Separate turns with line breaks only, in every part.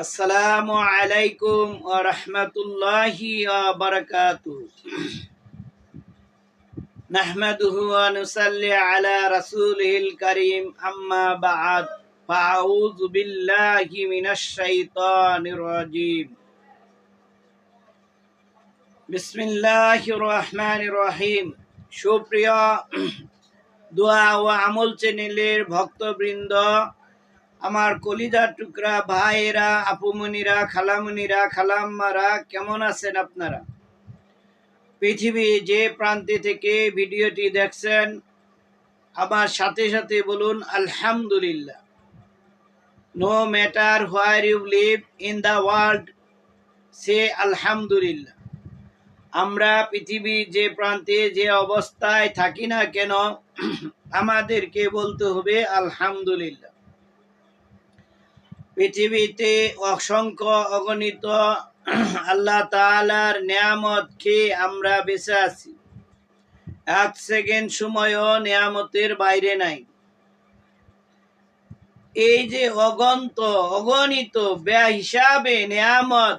আসসালামু আলাইকুম ওয়া রাহমাতুল্লাহি ওয়া বারাকাতুহু। নাহমাদুহু ওয়া নুসাল্লি আলা রাসূলিল কারীম, আম্মা বা'দ। ফাআউযু বিল্লাহি মিনাশ শাইতানির রাজীম। বিসমিল্লাহির রহমানির রহিম। সুপ্রিয় দোয়া ও আমল চ্যানেলের ভক্তবৃন্দ, আমার কলিজার টুকরা ভাইয়েরা, আপুমনিরা, খালামুনিরা, খালাম্মারা, কেমন আছেন আপনারা? পৃথিবী যে প্রান্তে থেকে ভিডিওটি দেখছেন, আমার সাথে সাথে বলুন আলহামদুলিল্লাহ। No matter where you live in the world, say আলহামদুলিল্লাহ। আমরা পৃথিবী যে প্রান্তে যে অবস্থায় থাকি না কেন, আমাদেরকে বলতে হবে আলহামদুলিল্লাহ। পৃথিবীতে অসংখ্য অগণিত আল্লাহ তাআলার নিয়ামত খেয়ে আমরা বেঁচে আছি। এক সেকেন্ড সময়ও নিয়ামতের বাইরে নাই। এই যে অগণিত বেহিসাবে নিয়ামত,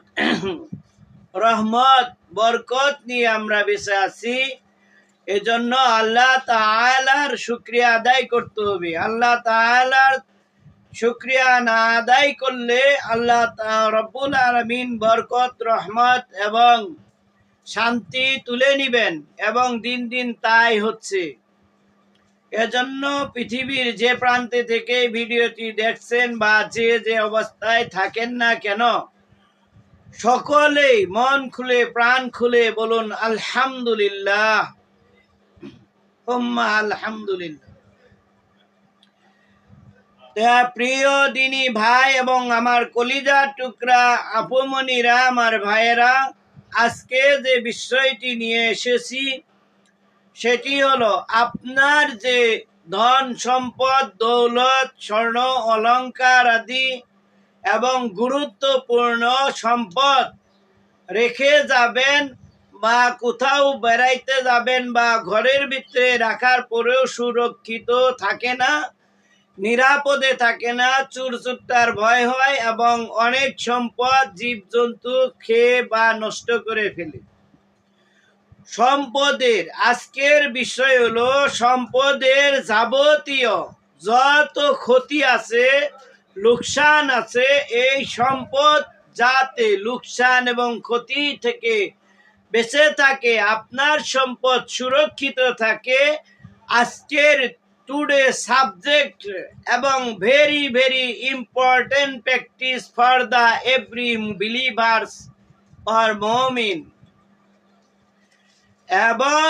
রহমত, বরকত নিয়ে আমরা বেঁচে আছি, এজন্য আল্লাহ তাআলার শুকরিয়া আদায় করতে হবে। আল্লাহ তাআলার শুকরিয়া না আদায় করলে আল্লাহ রব্বুল আলামিন বরকত, রহমত এবং শান্তি তুলে নিবেন, এবং দিন দিন তাই হচ্ছে। এজন্য পৃথিবীর যে প্রান্তে থেকে ভিডিওটি দেখছেন বা যে অবস্থায় থাকেন না কেন, সকলেই মন খুলে প্রাণ খুলে বলুন আলহামদুলিল্লাহ, আলহামদুলিল্লাহ। প্রিয় দিনী ভাই এবং আমার কলিজার টুকরা আপুমনিরা, আমার ভাইয়েরা, আজকে যে বিষয়টি নিয়ে এসেছি সেটি হলো, আপনার যে ধন সম্পদ, দৌলত, স্বর্ণ অলংকার আদি এবং গুরুত্বপূর্ণ সম্পদ রেখে যাবেন, বা কোথাও বেড়াইতে যাবেন, বা ঘরের ভিতরে রাখার পরেও সুরক্ষিত থাকে না, নিরাপদে থাকে না, চুর চুট্টার ভয় হয়, এবং অনেক সম্পদ জীবজন্তু খেয়ে বা নষ্ট করে ফেলে। সম্পদের আজকের বিষয় হলো, সম্পদের যাবতীয় যত ক্ষতি আছে, লোকসান আছে, এই সম্পদ যাতে লোকসান এবং ক্ষতি থেকে বেঁচে থাকে, আপনার সম্পদ সুরক্ষিত থাকে, আজকের টুডে সাবজেক্ট এবং very very important practice for the every believers or মুমিন। এবং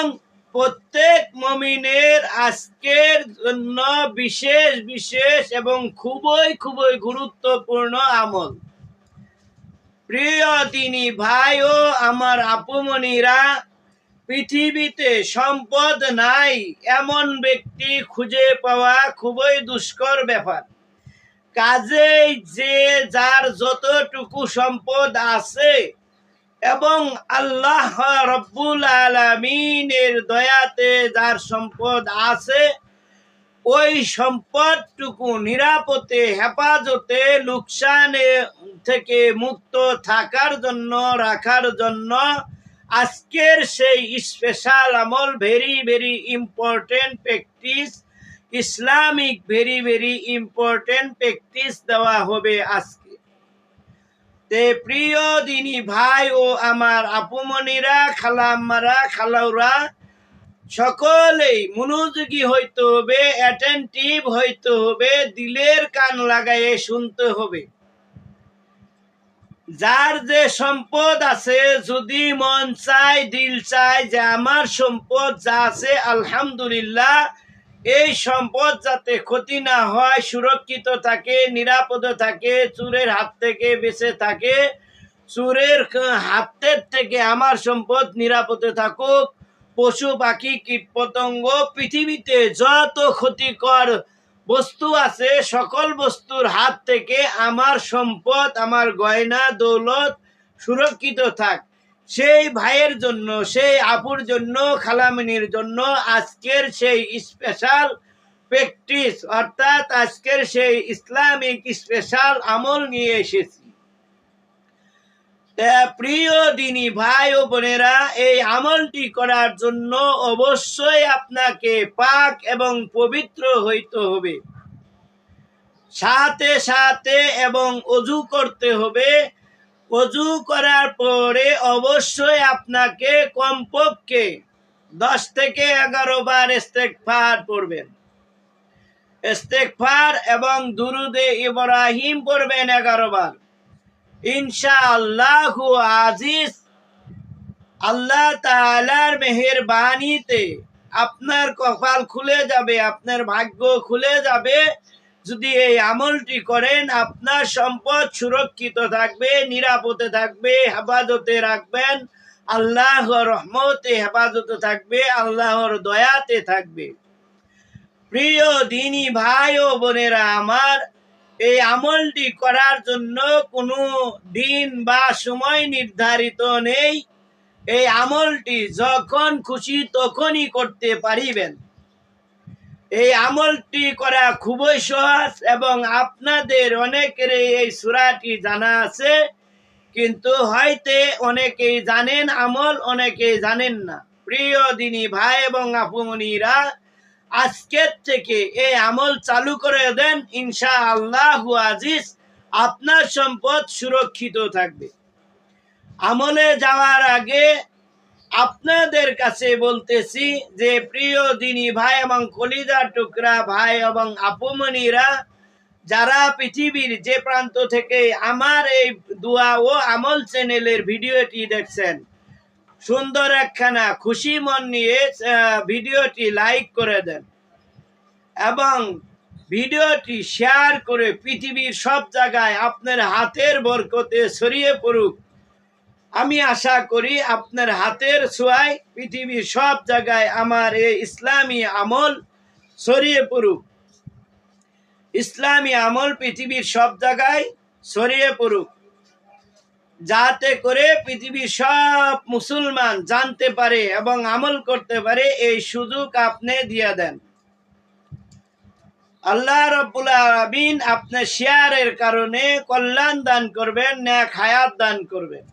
প্রত্যেক মুমিনের আজকের জন্য বিশেষ বিশেষ এবং খুবই খুবই গুরুত্বপূর্ণ আমল। প্রিয় দিনী ভাই ও আমার আপুমনিরা, পৃথিবীতে সম্পদ নাই এমন ব্যক্তি খুঁজে পাওয়া খুবই দুষ্কর ব্যাপার। কাজেই যে যার যতটুকু সম্পদ আছে এবং আল্লাহ রব্বুল আলামিনের দয়াতে যার সম্পদ আছে, ওই সম্পদটুকু নিরাপদে, হেফাজতে, লোকসানে থেকে মুক্ত থাকার জন্য, রাখার জন্য আজকের সেই স্পেশাল আমল, very very important practice, Islamic very very important practice দেওয়া হবে আজকে। তে প্রিয় দিনী ভাই ও আমার আপুমনিরা, খালাম্মারা, খালাউরা, সকলেই মনোযোগী হইতে হবে, অ্যাটেন্টিভ হইতে হবে, দিলের কান লাগাইয়ে শুনতে হবে। যার যে সম্পদ আছে, যদি মন চায়, দিল চায় যে আমার সম্পদ যা আছে আলহামদুলিল্লাহ, এই সম্পদ যাতে ক্ষতি না হয়, সুরক্ষিত থাকে, নিরাপদ থাকে, চোরের হাত থেকে বেঁচে থাকে, চোরের হাতের থেকে আমার সম্পদ নিরাপদে থাকুক, পশু পাখি কীট পতঙ্গ, পৃথিবীতে যত ক্ষতিকর বস্তু আছে সকল বস্তুর হাত থেকে আমার সম্পদ, আমার গয়না দৌলত সুরক্ষিত থাক। সেই ভাইয়ের জন্য, সেই আপুর জন্য, খালামিনীর জন্য আজকের সেই স্পেশাল প্র্যাকটিস, অর্থাৎ আজকের সেই ইসলামিক স্পেশাল আমল নিয়ে এসেছি। প্রিয় দিনী ভাই ও বোনেরা, এই আমলটি করার জন্য অবশ্যই আপনাকে পাক এবং পবিত্র হইতে হবে, সাথে সাথে এবং অজু করতে হবে। অজু করার পরে অবশ্যই আপনাকে কমপক্ষে 10 থেকে 11 বার ইস্তেগফার পড়বেন। ইস্তেগফার এবং দুরুদে ইব্রাহিম পড়বেন 11 বার। ইনশাআল্লাহু আজিজ, আল্লাহ তাআলার মেহেরবানিতে আপনার কপাল খুলে যাবে, আপনার ভাগ্য খুলে যাবে। যদি এই আমলটি করেন, আপনার সম্পদ সুরক্ষিত থাকবে, নিরাপদে থাকবে, হেফাজতে রাখবেন, আল্লাহর রহমতে হেফাজতে থাকবে, আল্লাহর দয়াতে থাকবে। প্রিয় দিনী ভাই ও বোনেরা আমার, এই আমলটি করার জন্য কোনো দিন বা সময় নির্ধারিত নেই। এই আমলটি যখন খুশি তখনই করতে পারিবেন। এই আমলটি করা খুবই সহজ এবং আপনাদের অনেকের এই সূরাটি জানা আছে, কিন্তু হয়তো অনেকেই জানেন আমল, অনেকেই জানেন না। প্রিয় দিনী ভাই এবং আপুমনিরা, আজকের থেকে এই আমল চালু করে দেন, ইনশাআল্লাহু আজিজ আপনার সম্পদ সুরক্ষিত থাকবে। আমলে যাওয়ার আগে আপনাদের কাছে বলতেছি যে প্রিয় দিনী ভাই এবং কলিজার টুকরা ভাই এবং আপুমনিরা, যারা পৃথিবীর যে প্রান্ত থেকে আমার এই দোয়া ও আমল চ্যানেলের ভিডিওটি দেখছেন, সুন্দর একখানা খুশি মন নিয়ে ভিডিওটি লাইক করে দেন এবং ভিডিওটি শেয়ার করে পৃথিবীর সব জায়গায় আপনার হাতের বরকতে ছড়িয়ে পড়ুক। আমি আশা করি আপনার হাতের ছোঁয়ায় পৃথিবীর সব জায়গায় আমার এই ইসলামী আমল ছড়িয়ে পড়ুক। ইসলামী আমল পৃথিবীর সব জায়গায় ছড়িয়ে পড়ুক, যাতে করে পৃথিবীর সব মুসলমান জানতে পারে এবং আমল করতে পারে। এই সুযোগ আপনি দিয়ে দেন। আল্লাহ রাব্বুল আলামিন আপনার শেয়ারের কারণে কল্যাণ দান করবেন, নেক হায়াত দান করবেন।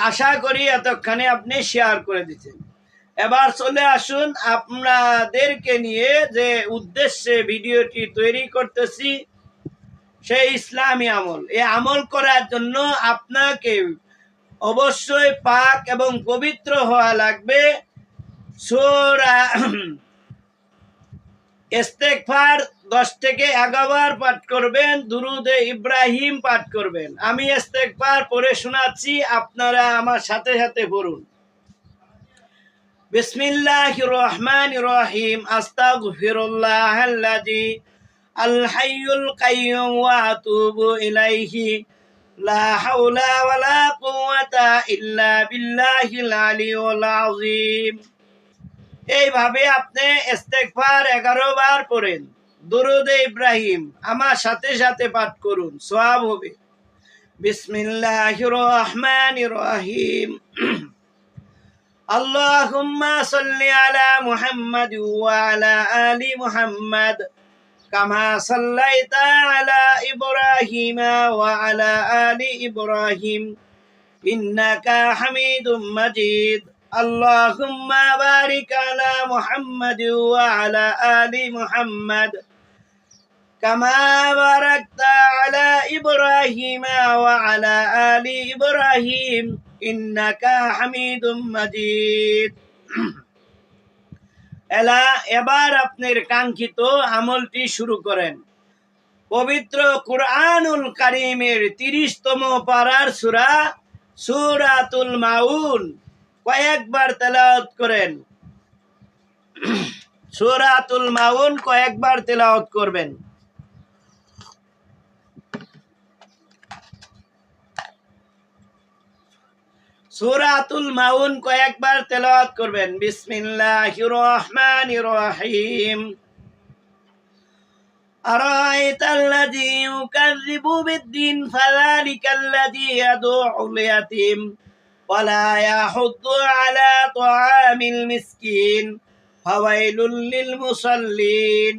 আশা করি এতক্ষণে আপনি শেয়ার করে দিচ্ছেন। এবার চলে আসুন আপনাদেরকে নিয়ে যে উদ্দেশ্যে ভিডিওটি তৈরি করতেছি, সেই ইসলামী আমল। এই আমল করার জন্য আপনাকে অবশ্যই পাক এবং পবিত্র হওয়া লাগবে। সূরা ইস্তেগফার 10 থেকে 11 বার পাঠ করবেন, দুরুদে ইব্রাহিম পাঠ করবেন। আমি ইস্তেগফার পড়ে শোনাচ্ছি, আপনারা আমার সাথে সাথে পড়ুন। বিসমিল্লাহির রহমানির রহিম। আস্তাগফিরুল্লাহাল্লাযী আল হাইয়ুল কাইয়্যুম ওয়া আতুবু ইলাইহি লা হাওলা ওয়ালা কুওয়াতা ইল্লা বিল্লাহিল আলিয়্যিল আযীম। এইভাবে আপনি ইস্তেগফার 11 বার পড়েন, দুরুদে ইব্রাহিম আমার সাথে সাথে পাঠ করুন, সওয়াব হবে। বিসমিল্লাহির রহমানির রহিম। আল্লাহুম্মা সাল্লি আলা মুহাম্মাদ ওয়া আলা আলি মুহাম্মাদ কামা সাল্লাইতা আলা ইব্রাহিম ওয়া আলা আলি ইব্রাহিম ইন্নাকা হামিদুম মাজিদ। আল্লাহুম্মা বারিক আলা মুহাম্মাদ ওয়া আলা আলি মুহাম্মাদ কামা বারাকতা আলা ইব্রাহিম ওয়া আলা আলি ইব্রাহিম ইন্নাকা হামিদুম মাজিদ। এবার আপনার কাঙ্ক্ষিত আমলটি শুরু করেন। পবিত্র কুরআনুল কারীমের 30তম পারার সূরা সূরাতুল মাউন কয়েকবার তেলাওয়াত করেন। সূরাতুল মাউন কয়েকবার তেলাওয়াত করবেন। সূরাতুল মাউন কয়েকবার তেলাওয়াত করবেন। বিসমিল্লাহির রহমানির রহিম। আরাআইতাল্লাযী ইউকাযযিবু বিদ্দীন ফাযালিকাল্লাযী ইয়াদউল ইয়াতীম ওয়া লা ইয়াহুদ্দু আলা তুআমিল মিসকিন ফাওয়াইলুল লিল মুসাল্লিন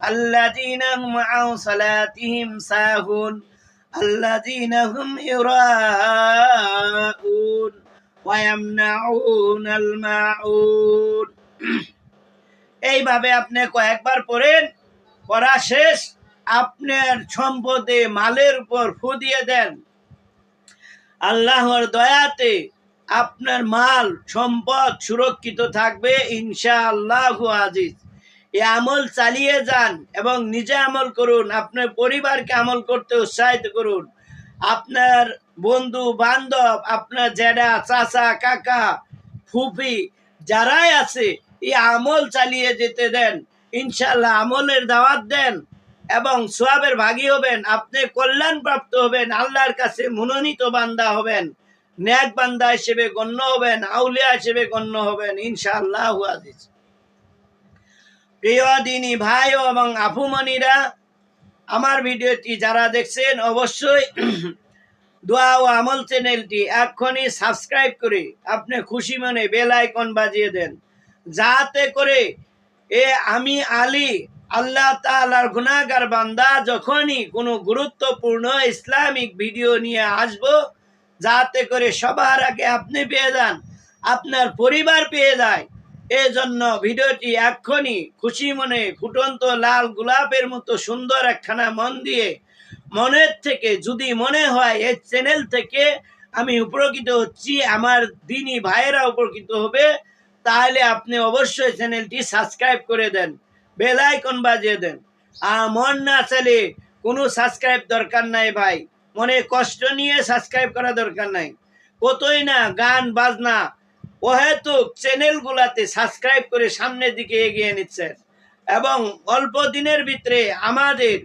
আল্লাযীনা হুম আন সালাতিহিম সাহুন আল্লাযীনা হুম ইউরাউন ওয়া ইয়ামনাউনাল মাউন। এইভাবে আপনি কয়েকবার পড়েন, পড়া শেষ আপনার সম্পদে মালের উপর ফু দিয়ে দেন, আল্লাহর দয়াতে আপনার মাল সম্পদ সুরক্ষিত থাকবে ইনশাআল্লাহু আজিজ। এই আমল চালিয়ে যান এবং নিজে আমল করুন, আপনার পরিবারকে আমল করতে উৎসাহিত করুন, আপনার বন্ধু বান্ধব, আপনার জেঠা চাচা কাকা ফুফি যারাই আছে এই আমল চালিয়ে যেতে দেন। ইনশাআল্লাহ আমলের দাওয়াত দেন এবং সোয়াবের ভাগী হবেন, আপনি কল্যাণ প্রাপ্ত হবেন, আল্লাহর কাছে মনোনীত বান্দা হবেন, নেক বান্দা হিসেবে গণ্য হবেন, আউলিয়া হিসেবে গণ্য হবেন ইনশাআল্লাহু আজিজ। প্রিয় দিনী ভাই এবং আফুমনিরা, আমার ভিডিওটি যারা দেখছেন অবশ্যই দোয়া ও আমল চ্যানেলটি এক্ষুনি সাবস্ক্রাইব করে আপনি খুশি মনে বেল আইকন বাজিয়ে দেন, যাতে করে আমি আলী আল্লাহ তাআলার গুনাহগার বান্দা যখনই কোনো গুরুত্বপূর্ণ ইসলামিক ভিডিও নিয়ে আসব, যাতে করে সবার আগে আপনি পেয়ে যান, আপনার পরিবার পেয়ে যায়। এই জন্য ভিডিওটি এক্ষুনি খুশি মনে ফুটন্ত লাল গোলাপের মতো সুন্দর একখানা মন দিয়ে মনের থেকে যদি মনে হয় এই চ্যানেল থেকে আমি উপকৃত হচ্ছি, আমার দিনী ভাইয়েরা উপকৃত হবে, তাহলে আপনি অবশ্যই চ্যানেলটি সাবস্ক্রাইব করে দেন, বেল আইকন বাজিয়ে দেন। আর মন না চাইলে কোনো সাবস্ক্রাইব দরকার নাই ভাই, মনে কষ্ট নিয়ে সাবস্ক্রাইব করা দরকার নাই। কতই না গান বাজনা অহেতুক চ্যানেলগুলাতে সাবস্ক্রাইব করে সামনের দিকে এগিয়ে নিচ্ছেন, এবং অল্প দিনের ভিতরে আমাদের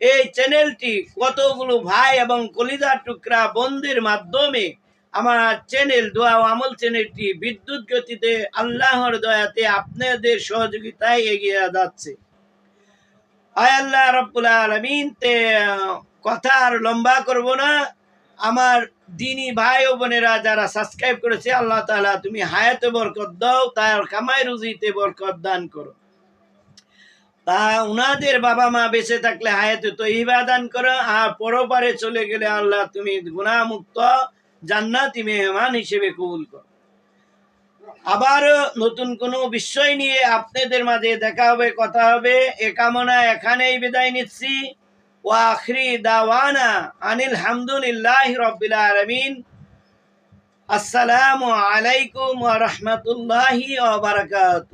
এই চ্যানেলটি কতগুলো ভাই এবং কলিজার টুকরা বন্ধুর মাধ্যমে আমার চ্যানেল দোয়া ও আমল চ্যানেলটি বিদ্যুৎ গতিতে আল্লাহর দয়াতে আপনাদের সহযোগিতায় এগিয়ে যাচ্ছে। আয় আল্লাহ রাব্বুল আলামিন, কথা আর লম্বা করব না। আমার দিনী ভাই ও বোনেরা যারা সাবস্ক্রাইব করেছে, আল্লাহ তাআলা তুমি হায়াতে বরকত দাও, তার কামাই রুজিতে বরকত দান করো, তা উনাদের বাবা মা বেঁচে থাকলে হায়াতে তৈবা দান করো, আর পরপারে চলে গেলে আল্লাহ তুমি গুনাহ মুক্ত জান্নাতি মেহমান হিসেবে কবুল করো। আবারও নতুন কোনো বিষয় নিয়ে আপনাদের মাঝে দেখা হবে, কথা হবে। এ কামনা এখানেই বিদায় নিচ্ছি। ওয়া আখিরি দাওয়ানা আনিল হামদুলিল্লাহি রাব্বিল আলামিন। আসসালামু আলাইকুম ওয়া রাহমাতুল্লাহি ওয়া বারাকাতুহু।